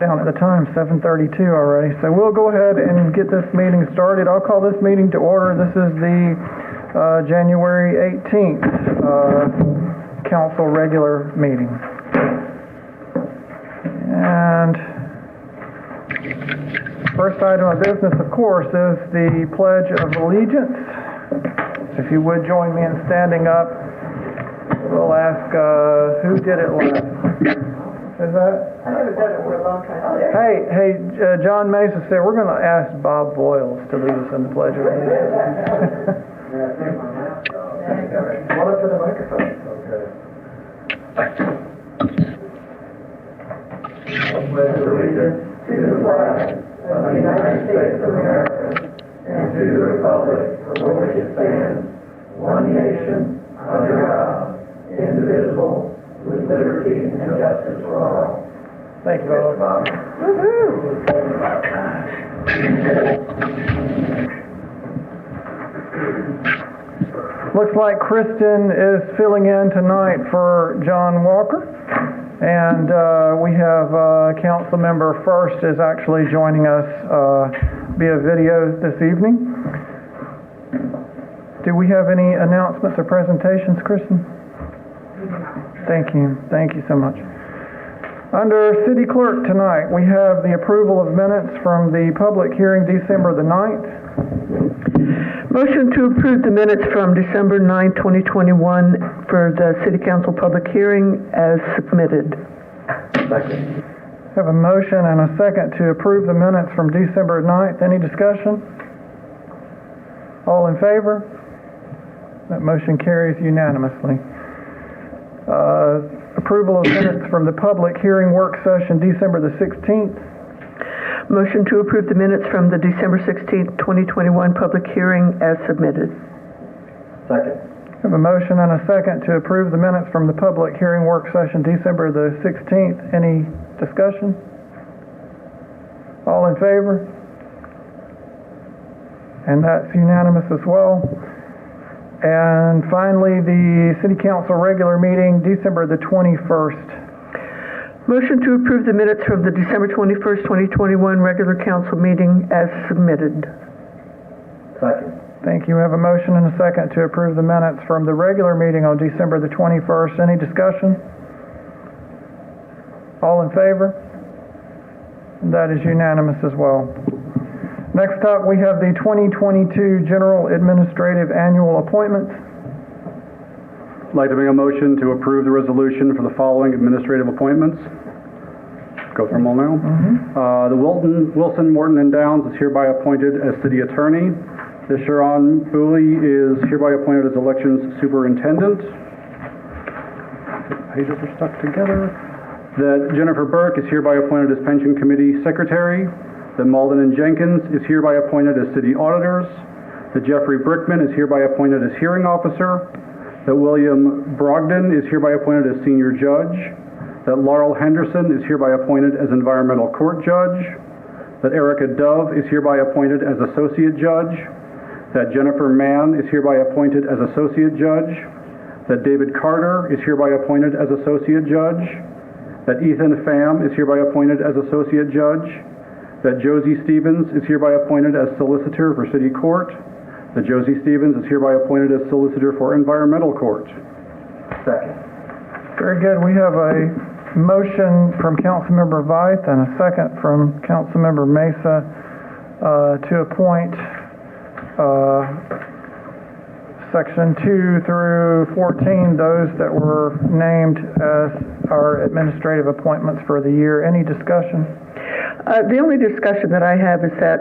down at the time, 7:32 already. So we'll go ahead and get this meeting started. I'll call this meeting to order. This is the January 18th council regular meeting. And first item of business, of course, is the Pledge of Allegiance. So if you would join me in standing up, we'll ask who did it last. Is that? I haven't done it for a long time. Hey, John Mesa said we're going to ask Bob Boyles to lead us in the Pledge of Allegiance. One up to the microphone. Okay. I pledge allegiance to the flag of the United States of America and to the republic for which it stands, one nation, under God, indivisible, with liberty and justice for all. Thank you, Bob. Looks like Kristen is filling in tonight for John Walker. And we have Council Member First is actually joining us via video this evening. Do we have any announcements or presentations, Kristen? Thank you. Thank you so much. Under City Clerk tonight, we have the approval of minutes from the public hearing December the 9th. Motion to approve the minutes from December 9, 2021 for the City Council public hearing as submitted. Second. Have a motion and a second to approve the minutes from December 9th. Any discussion? All in favor? That motion carries unanimously. Approval of minutes from the public hearing work session December the 16th. Motion to approve the minutes from the December 16, 2021 public hearing as submitted. Second. Have a motion and a second to approve the minutes from the public hearing work session December the 16th. Any discussion? All in favor? And that's unanimous as well. And finally, the City Council regular meeting December the 21st. Motion to approve the minutes from the December 21st, 2021 regular council meeting as submitted. Second. Thank you. We have a motion and a second to approve the minutes from the regular meeting on December the 21st. Any discussion? All in favor? That is unanimous as well. Next up, we have the 2022 General Administrative Annual Appointments. I'd like to make a motion to approve the resolution for the following administrative appointments. Go through them all now. The Wilson, Morton, and Downs is hereby appointed as City Attorney. The Sharon Booley is hereby appointed as Elections Superintendent. Pages are stuck together. That Jennifer Burke is hereby appointed as Pension Committee Secretary. That Malden and Jenkins is hereby appointed as City Auditors. That Jeffrey Brickman is hereby appointed as Hearing Officer. That William Brogdon is hereby appointed as Senior Judge. That Laurel Henderson is hereby appointed as Environmental Court Judge. That Erica Dove is hereby appointed as Associate Judge. That Jennifer Mann is hereby appointed as Associate Judge. That David Carter is hereby appointed as Associate Judge. That Ethan Pham is hereby appointed as Associate Judge. That Josie Stevens is hereby appointed as Solicitor for City Court. That Josie Stevens is hereby appointed as Solicitor for Environmental Court. Second. Very good. We have a motion from Councilmember Veith and a second from Councilmember Mesa to appoint Section 2 through 14, those that were named as our administrative appointments for the year. Any discussion? The only discussion that I have is that,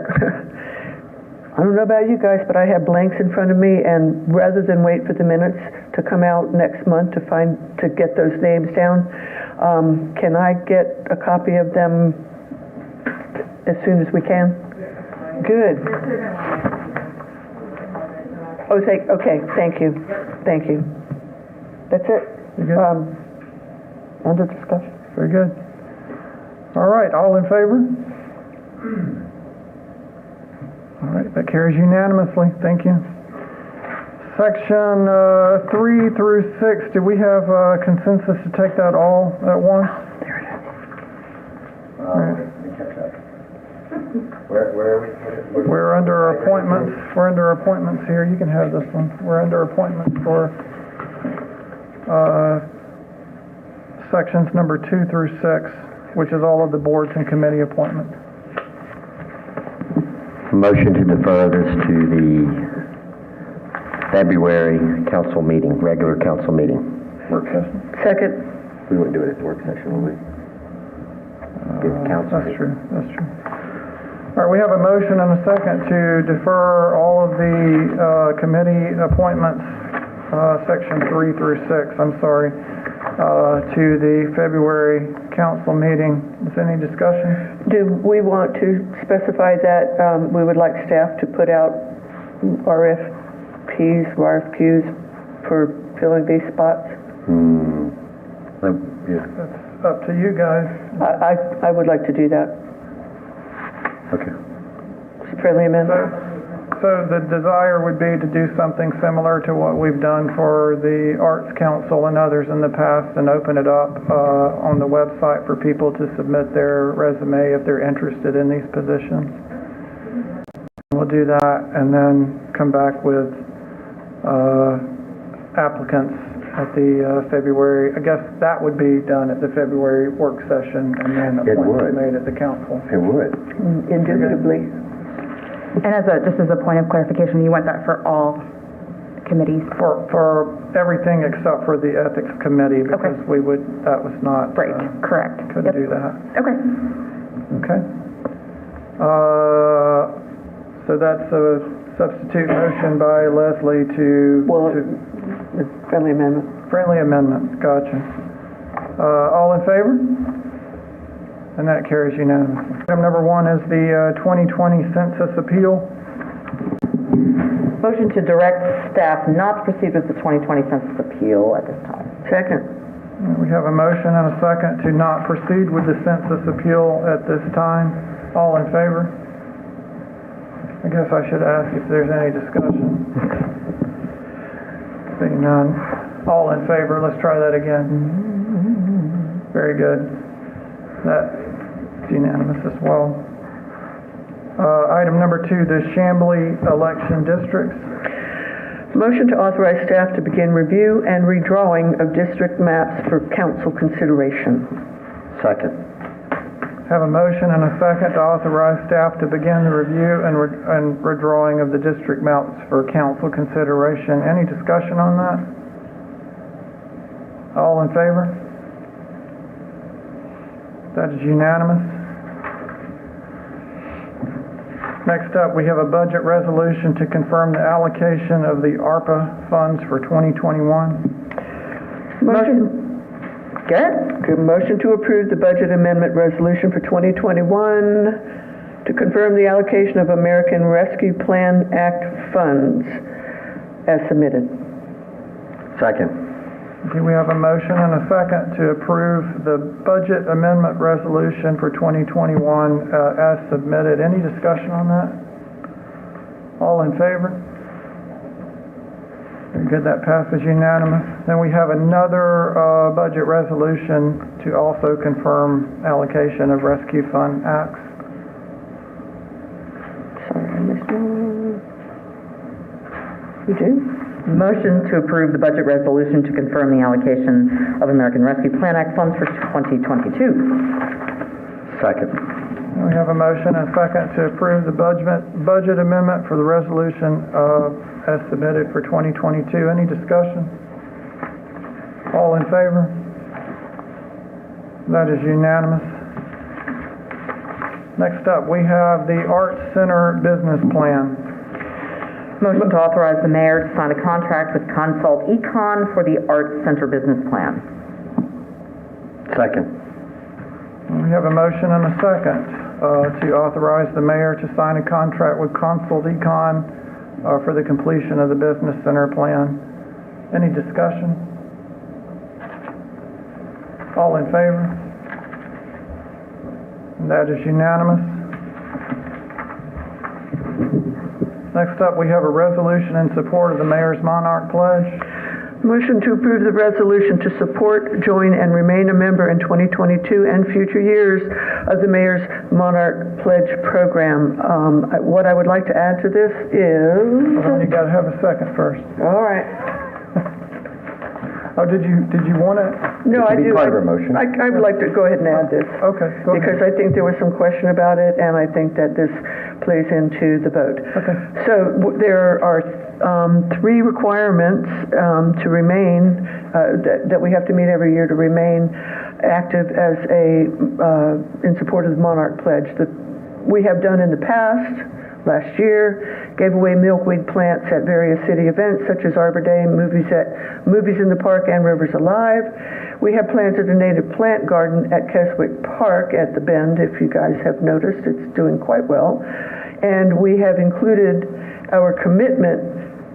I don't know about you guys, but I have blanks in front of me, and rather than wait for the minutes to come out next month to get those names down, can I get a copy of them as soon as we can? Good. Oh, okay, thank you. Thank you. That's it. End of discussion. Very good. All right, all in favor? All right, that carries unanimously. Thank you. Section 3 through 6, do we have consensus to take that all at once? There it is. All right. Where are we? We're under appointments. We're under appointments here. You can have this one. We're under appointments for sections number 2 through 6, which is all of the boards and committee appointments. Motion to defer this to the February council meeting, regular council meeting. Work session. Second. We wouldn't do it at the work session, would we? Give the council. That's true. That's true. All right, we have a motion and a second to defer all of the committee appointments, section 3 through 6, I'm sorry, to the February council meeting. Is there any discussion? Do we want to specify that we would like staff to put out RFQs for filling these spots? Yeah. That's up to you guys. I would like to do that. Okay. Friendly amendment? So the desire would be to do something similar to what we've done for the Arts Council and others in the past, and open it up on the website for people to submit their resume if they're interested in these positions. We'll do that and then come back with applicants at the February. I guess that would be done at the February work session, and then appointments made at the council. It would. Indubitably. And just as a point of clarification, you want that for all committees? For everything except for the ethics committee, because that was not. Right, correct. Couldn't do that. Okay. Okay. So that's a substitute motion by Leslie to. Friendly amendment. Friendly amendment, gotcha. All in favor? And that carries unanimously. Item number 1 is the 2020 census appeal. Motion to direct staff not to proceed with the 2020 census appeal at this time. Second. We have a motion and a second to not proceed with the census appeal at this time. All in favor? I guess I should ask if there's any discussion. Seeing none. All in favor? Let's try that again. Very good. That's unanimous as well. Item number 2, the Chamblee election districts. Motion to authorize staff to begin review and redrawing of district maps for council consideration. Second. Have a motion and a second to authorize staff to begin the review and redrawing of the district maps for council consideration. Any discussion on that? All in favor? That is unanimous. Next up, we have a budget resolution to confirm the allocation of the ARPA funds for 2021. Motion. Good. Motion to approve the budget amendment resolution for 2021 to confirm the allocation of American Rescue Plan Act funds as submitted. Second. Okay, we have a motion and a second to approve the budget amendment resolution for 2021 as submitted. Any discussion on that? All in favor? Very good, that passes unanimous. Then we have another budget resolution to also confirm allocation of rescue fund acts. Sorry, I missed one. You do? Motion to approve the budget resolution to confirm the allocation of American Rescue Plan Act funds for 2022. Second. We have a motion and a second to approve the budget amendment for the resolution as submitted for 2022. Any discussion? All in favor? That is unanimous. Next up, we have the Arts Center business plan. Motion to authorize the mayor to sign a contract with Consult Econ for the Arts Center business plan. Second. We have a motion and a second to authorize the mayor to sign a contract with Consult Econ for the completion of the business center plan. Any discussion? All in favor? And that is unanimous. Next up, we have a resolution in support of the Mayor's Monarch Pledge. Motion to approve the resolution to support, join, and remain a member in 2022 and future years of the Mayor's Monarch Pledge Program. What I would like to add to this is... Well, you gotta have a second first. All right. Oh, did you want to? No, I do. It can be part of a motion. I would like to go ahead and add this. Okay, go ahead. Because I think there was some question about it, and I think that this plays into the vote. Okay. So there are three requirements to remain, that we have to meet every year to remain active as in support of the Monarch Pledge. We have done in the past, last year, gave away milkweed plants at various city events such as Arbor Day, Movies in the Park, and Rivers Alive. We have planted a native plant garden at Keswick Park at the Bend. If you guys have noticed, it's doing quite well. And we have included our commitment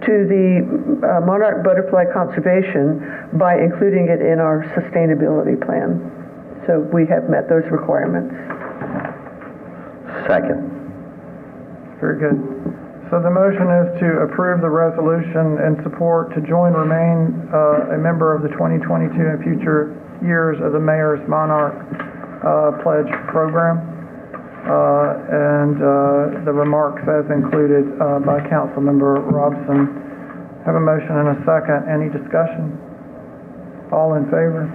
to the monarch butterfly conservation by including it in our sustainability plan. So we have met those requirements. Second. Very good. So the motion is to approve the resolution and support to join, remain a member of the 2022 and future years of the Mayor's Monarch Pledge Program. And the remarks as included by Councilmember Robson. Have a motion and a second. Any discussion? All in favor?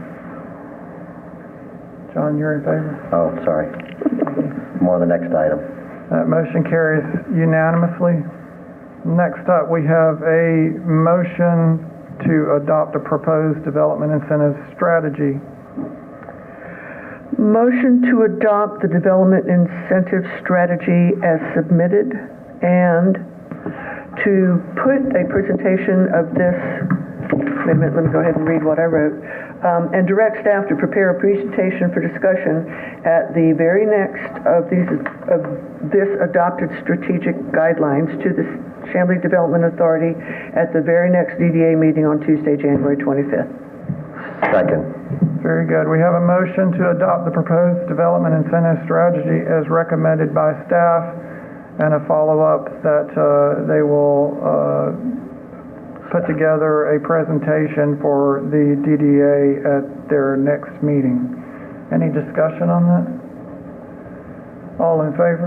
John, you're in favor? Oh, sorry. I'm on the next item. That motion carries unanimously. Next up, we have a motion to adopt a proposed development incentive strategy. Motion to adopt the development incentive strategy as submitted and to put a presentation of this, wait a minute, let me go ahead and read what I wrote, and direct staff to prepare a presentation for discussion at the very next of this adopted strategic guidelines to the Chamblee Development Authority at the very next DDA meeting on Tuesday, January 25th. Second. Very good. We have a motion to adopt the proposed development incentive strategy as recommended by staff and a follow-up that they will put together a presentation for the DDA at their next meeting. Any discussion on that? All in favor?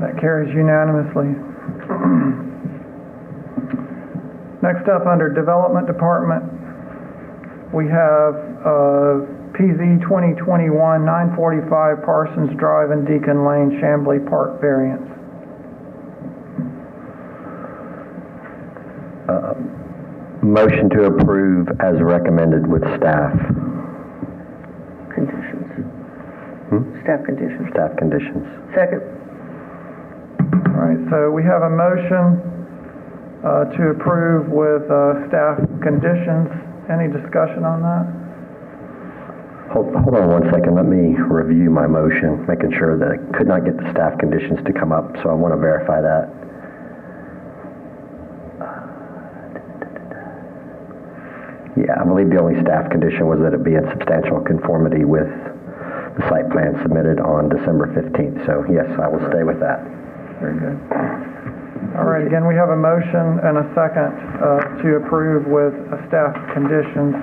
That carries unanimously. Next up, under Development Department, we have PZ 2021-945 Parsons Drive and Deacon Lane, Chamblee Park variance. Motion to approve as recommended with staff. Conditions. Staff conditions. Staff conditions. Second. All right, so we have a motion to approve with staff conditions. Any discussion on that? Hold on one second. Let me review my motion, making sure that I could not get the staff conditions to come up, so I want to verify that. Yeah, I believe the only staff condition was that it be in substantial conformity with the site plan submitted on December 15th. So yes, I will stay with that. Very good. All right, again, we have a motion and a second to approve with staff conditions.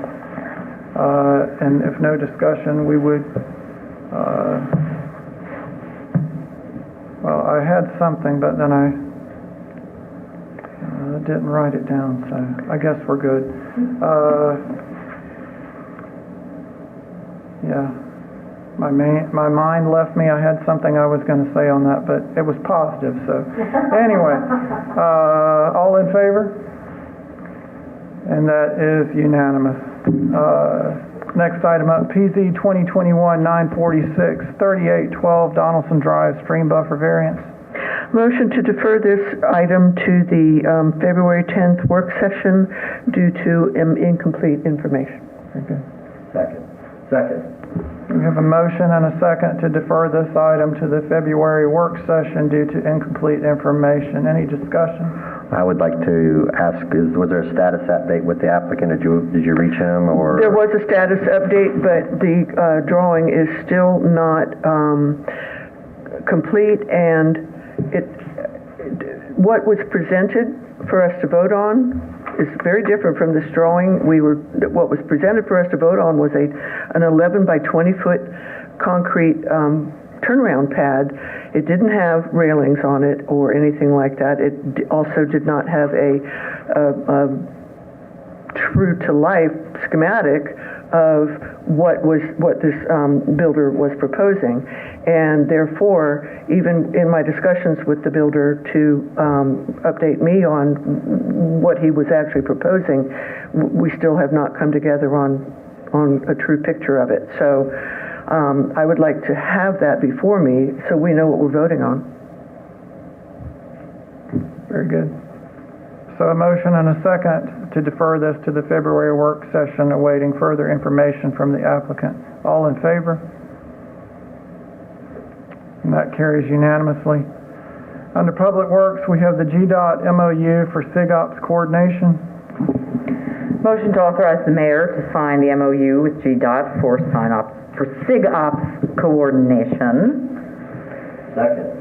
And if no discussion, we would, well, I had something, but then I didn't write it down, so I guess we're good. Yeah, my mind left me. I had something I was going to say on that, but it was positive, so anyway, all in favor? And that is unanimous. Next item up, PZ 2021-946, 3812 Donaldson Drive, stream buffer variance. Motion to defer this item to the February 10th work session due to incomplete information. Very good. Second. We have a motion and a second to defer this item to the February work session due to incomplete information. Any discussion? I would like to ask, was there a status update with the applicant? Did you reach him, or? There was a status update, but the drawing is still not complete, and what was presented for us to vote on is very different from this drawing. What was presented for us to vote on was an 11 by 20 foot concrete turnaround pad. It didn't have railings on it or anything like that. It also did not have a true to life schematic of what this builder was proposing, and therefore, even in my discussions with the builder to update me on what he was actually proposing, we still have not come together on a true picture of it. So I would like to have that before me so we know what we're voting on. Very good. So a motion and a second to defer this to the February work session, awaiting further information from the applicant. All in favor? And that carries unanimously. Under Public Works, we have the GDOT MOU for SIGOPS coordination. Motion to authorize the mayor to sign the MOU with GDOT for SIGOPS coordination. Second.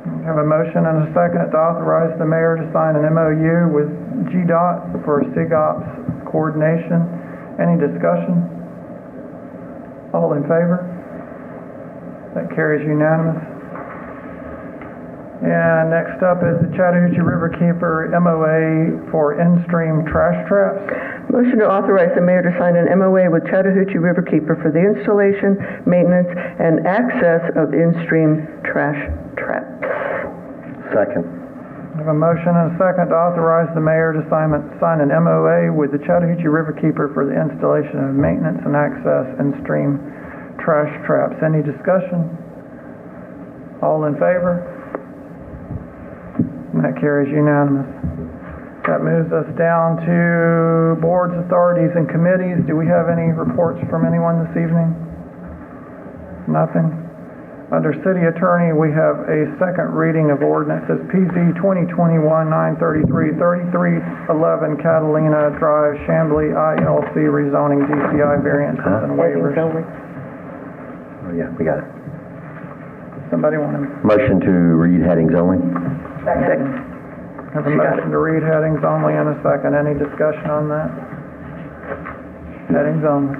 We have a motion and a second to authorize the mayor to sign an MOU with GDOT for SIGOPS coordination. Any discussion? All in favor? That carries unanimous. And next up is the Chattahoochee Riverkeeper MOA for in-stream trash traps. Motion to authorize the mayor to sign an MOA with Chattahoochee Riverkeeper for the installation, maintenance, and access of in-stream trash traps. Second. We have a motion and a second to authorize the mayor to sign an MOA with the Chattahoochee Riverkeeper for the installation of maintenance and access in-stream trash traps. Any discussion? All in favor? And that carries unanimous. That moves us down to boards, authorities, and committees. Do we have any reports from anyone this evening? Nothing? Under City Attorney, we have a second reading of ordinances PZ 2021-933, 3311 Catalina Drive, Chamblee, ILC, rezoning DCI variances and waivers. Oh, yeah, we got it. Somebody want to Motion to read headings only. Second. have a motion to read headings only in a second. Any discussion on that? Headings only.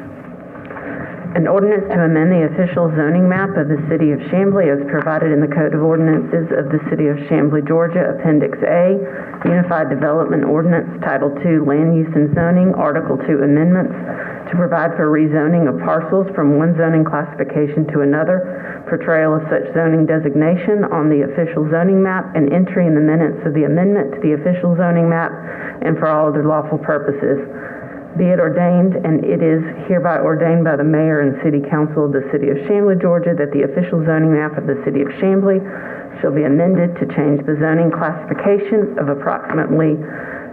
An ordinance to amend the official zoning map of the City of Chamblee as provided in the Code of Ordinances of the City of Chamblee, Georgia, Appendix A, Unified Development Ordinance, Title II, Land Use and Zoning, Article 2 Amendments, to provide for rezoning of parcels from one zoning classification to another, portrayal of such zoning designation on the official zoning map, and entry in the minutes of the amendment to the official zoning map, and for all other lawful purposes. Be it ordained, and it is hereby ordained by the Mayor and City Council of the City of Chamblee, Georgia, that the official zoning map of the City of Chamblee shall be amended to change the zoning classification of approximately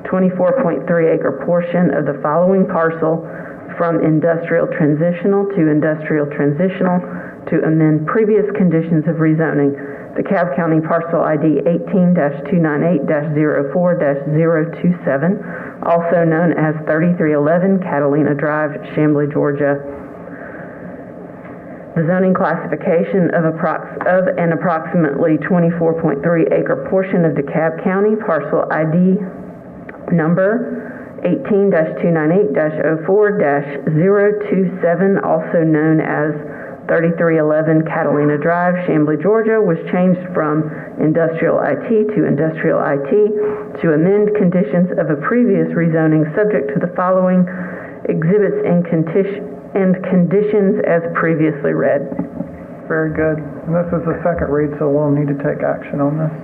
24.3-acre portion of the following parcel from industrial transitional to industrial transitional, to amend previous conditions of rezoning. The DeKalb County parcel ID 18-298-04-027, also known as 3311 Catalina Drive, Chamblee, Georgia. The zoning classification of an approximately 24.3-acre portion of DeKalb County parcel ID number 18-298-04-027, also known as 3311 Catalina Drive, Chamblee, Georgia, was changed from industrial IT to industrial IT to amend conditions of a previous rezoning subject to the following exhibits and conditions as previously read. Very good. And this is the second read, so we'll need to take action on this.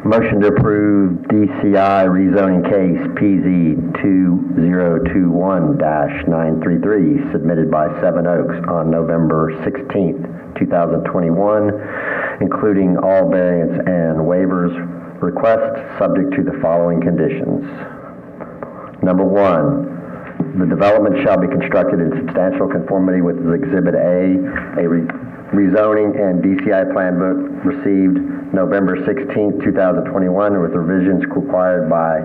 Motion to approve DCI rezoning case PZ 2021-933, submitted by Seven Oaks on November 16th, 2021, including all variance and waivers requests subject to the following conditions. Number 1, the development shall be constructed in substantial conformity with Exhibit A rezoning and DCI plan book received November 16, 2021, with revisions required by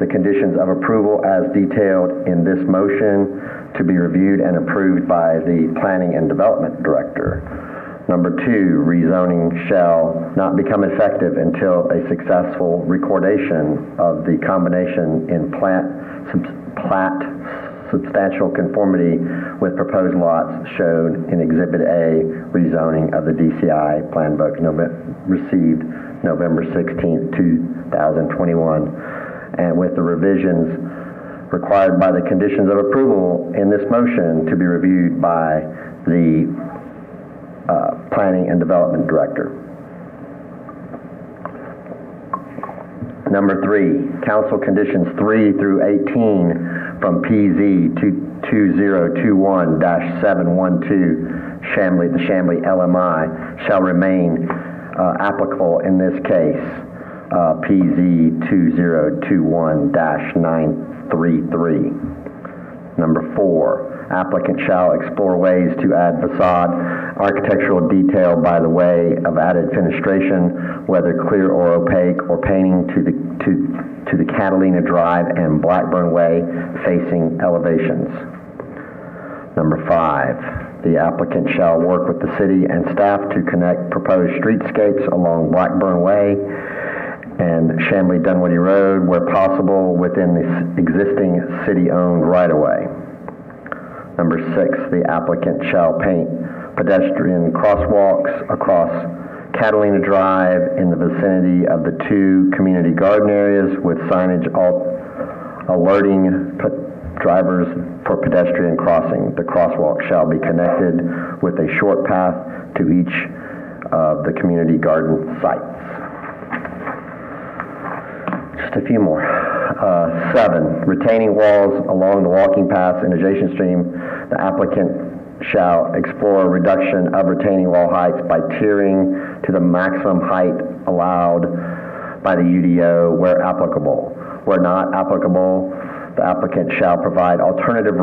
the conditions of approval as detailed in this motion to be reviewed and approved by the Planning and Development Director. Number 2, rezoning shall not become effective until a successful recordation of the combination in plat substantial conformity with proposed lots shown in Exhibit A, rezoning of the DCI Plan Book received November 16, 2021, and with the revisions required by the conditions of approval in this motion to be reviewed by the Planning and Development Director. Number 3, Council Conditions 3 through 18 from PZ 2021-712 the Chamblee LMI shall remain applicable in this case. PZ 2021-933. Number 4, applicant shall explore ways to add facade architectural detail by the way of added fenestration, whether clear or opaque, or painting to the Catalina Drive and Blackburn Way facing elevations. Number 5, the applicant shall work with the city and staff to connect proposed streetscapes along Blackburn Way and Chamblee-Dunwoody Road where possible within the existing city-owned right-of-way. Number 6, the applicant shall paint pedestrian crosswalks across Catalina Drive in the vicinity of the 2 community garden areas with signage alerting drivers for pedestrian crossing. The crosswalk shall be connected with a short path to each of the community garden sites. Just a few more. 7, retaining walls along the walking paths and adjacent stream. The applicant shall explore reduction of retaining wall heights by tiering to the maximum height allowed by the UDO where applicable. Where not applicable, the applicant shall provide alternative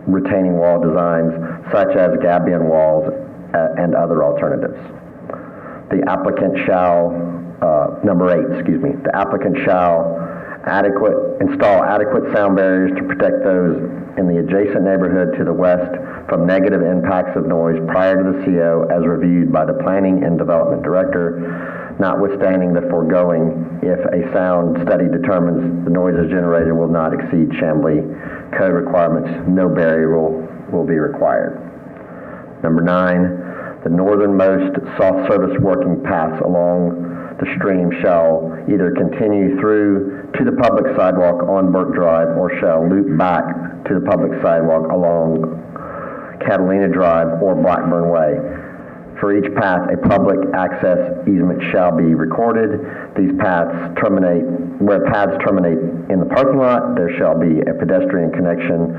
retaining wall designs such as gabion walls and other alternatives. The applicant shall, number 8, the applicant shall install adequate sound barriers to protect those in the adjacent neighborhood to the west from negative impacts of noise prior to the CO as reviewed by the Planning and Development Director, notwithstanding the foregoing if a sound study determines the noises generated will not exceed Chamblee code requirements, no barrier will be required. Number 9, the northernmost soft service working paths along the stream shall either continue through to the public sidewalk on Burke Drive or shall loop back to the public sidewalk along Catalina Drive or Blackburn Way. For each path, a public access easement shall be recorded. Where paths terminate in the parking lot, there shall be a pedestrian connection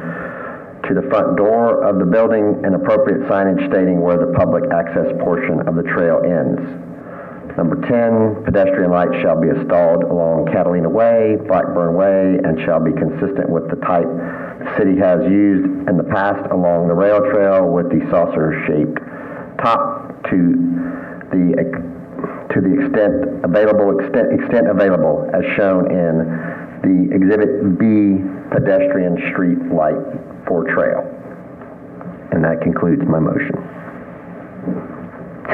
to the front door of the building and appropriate signage stating where the public access portion of the trail ends. Number 10, pedestrian lights shall be installed along Catalina Way, Blackburn Way, and shall be consistent with the type the city has used in the past along the rail trail with the saucer-shaped top to the extent available as shown in the Exhibit B pedestrian street light for trail. And that concludes my motion.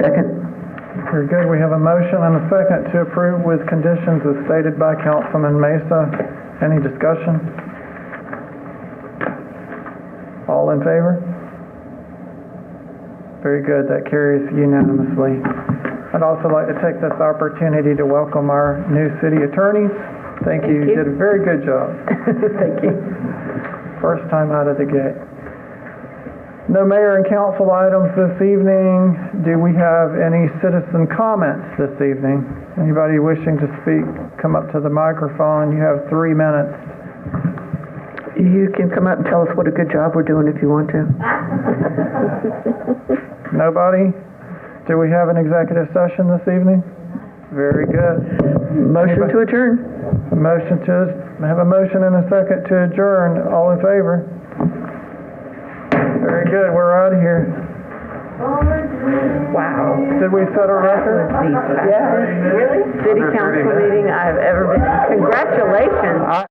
Second. Very good. We have a motion and a second to approve with conditions as stated by Councilman Mesa. Any discussion? All in favor? Very good. That carries unanimously. I'd also like to take this opportunity to welcome our new city attorneys. Thank you. You did a very good job. Thank you. First time out of the gate. No mayor and council items this evening. Do we have any citizen comments this evening? Anybody wishing to speak, come up to the microphone. You have 3 minutes. You can come up and tell us what a good job we're doing if you want to. Nobody? Do we have an executive session this evening? Very good. Motion to adjourn. I have a motion and a second to adjourn. All in favor? Very good. We're out of here. Wow. Did we set a record? Yeah. Really? City council meeting I've ever been in. Congratulations.